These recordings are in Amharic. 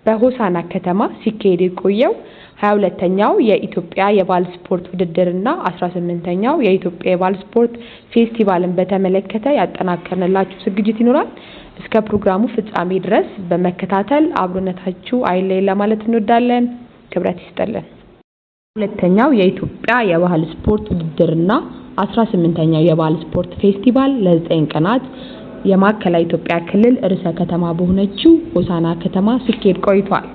በሆሳና ከተማ ሲካሄድ የቆየው 22ኛው የኢትዮጵያ የባህል ስፖርት ውድድርና 18ኛው የኢትዮጵያ የባህል ስፖርት ፌስቲቫልን በተመለከተ ያጠናቀርንላችሁ ዝግጅት ይኖራል። እስከ ፕሮግራሙ ፍጻሜ ድረስ በመከታተል አብሮነታችሁ አይለይ ለማለት እንወዳለን። ክብረት ይስጥልን። 22ኛው የኢትዮጵያ የባህል ስፖርት ውድድርና 18ኛው የባህል ስፖርት ፌስቲቫል ለ9 ቀናት የማዕከላዊ ኢትዮጵያ ክልል ርዕሰ ከተማ በሆነችው ሆሳና ከተማ ሲካሄድ ቆይቷል።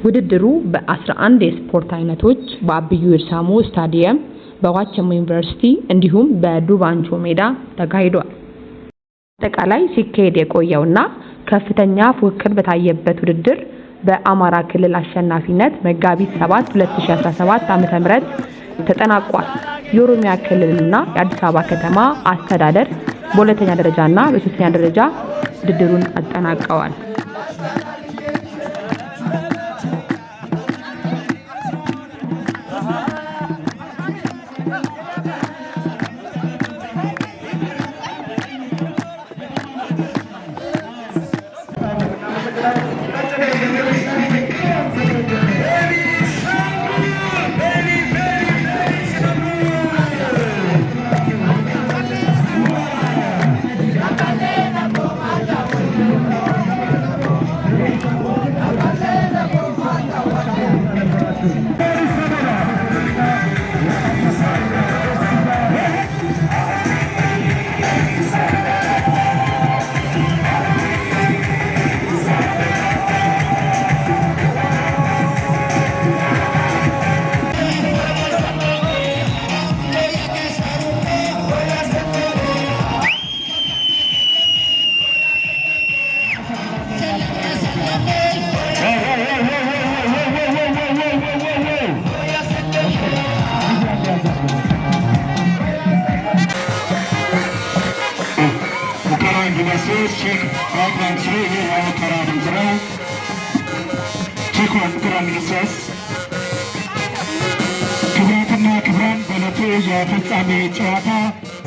ውድድሩ በ11 የስፖርት አይነቶች በአብዩ ይርሳሙ ስታዲየም፣ በዋቸሞ ዩኒቨርሲቲ እንዲሁም በዱባንቾ ሜዳ ተካሂዷል። አጠቃላይ ሲካሄድ የቆየውና ከፍተኛ ፉክክር በታየበት ውድድር በአማራ ክልል አሸናፊነት መጋቢት 7 2017 ዓ.ም ተጠናቋል። የኦሮሚያ ክልልና የአዲስ አበባ ከተማ አስተዳደር በሁለተኛ ደረጃና በሶስተኛ ደረጃ ውድድሩን አጠናቀዋል። ክብራትና ክብራን በዕለቱ የፍጻሜ ጨዋታ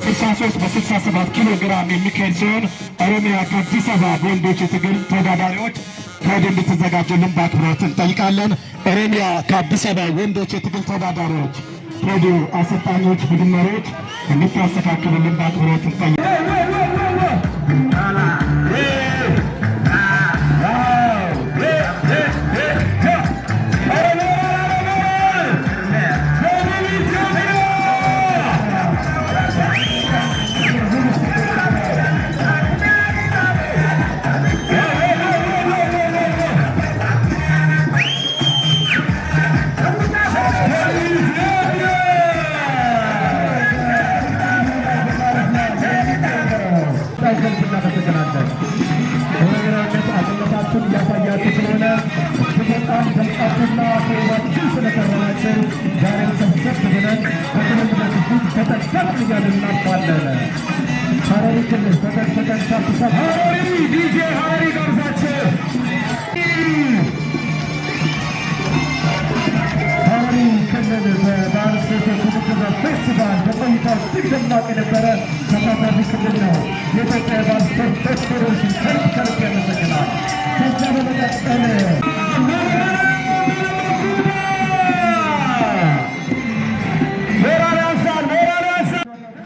63 በ67 ኪሎ ግራም የሚካሄድ ሲሆን ኦሮሚያ ከአዲስ አበባ በወንዶች የትግል ተወዳዳሪዎች ከወዲህ እንድትዘጋጁልን በአክብሮት እንጠይቃለን። ኦሮሚያ ከአዲስ አበባ ወንዶች የትግል ተወዳዳሪዎች ከወዲሁ አሰልጣኞች፣ ቡድን መሪዎች እንድታስተካክሉልን በአክብሮት እንጠይቃለን።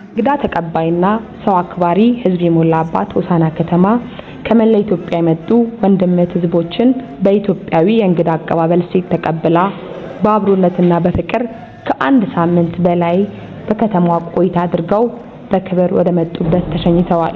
እንግዳ ተቀባይና ሰው አክባሪ ህዝብ የሞላባት ሆሳና ከተማ ከመላ ኢትዮጵያ የመጡ ወንድምት ህዝቦችን በኢትዮጵያዊ የእንግዳ አቀባበል ሴት ተቀብላ በአብሮነትና በፍቅር ከአንድ ሳምንት በላይ በከተማዋ ቆይታ አድርገው በክብር ወደ መጡበት ተሸኝተዋል።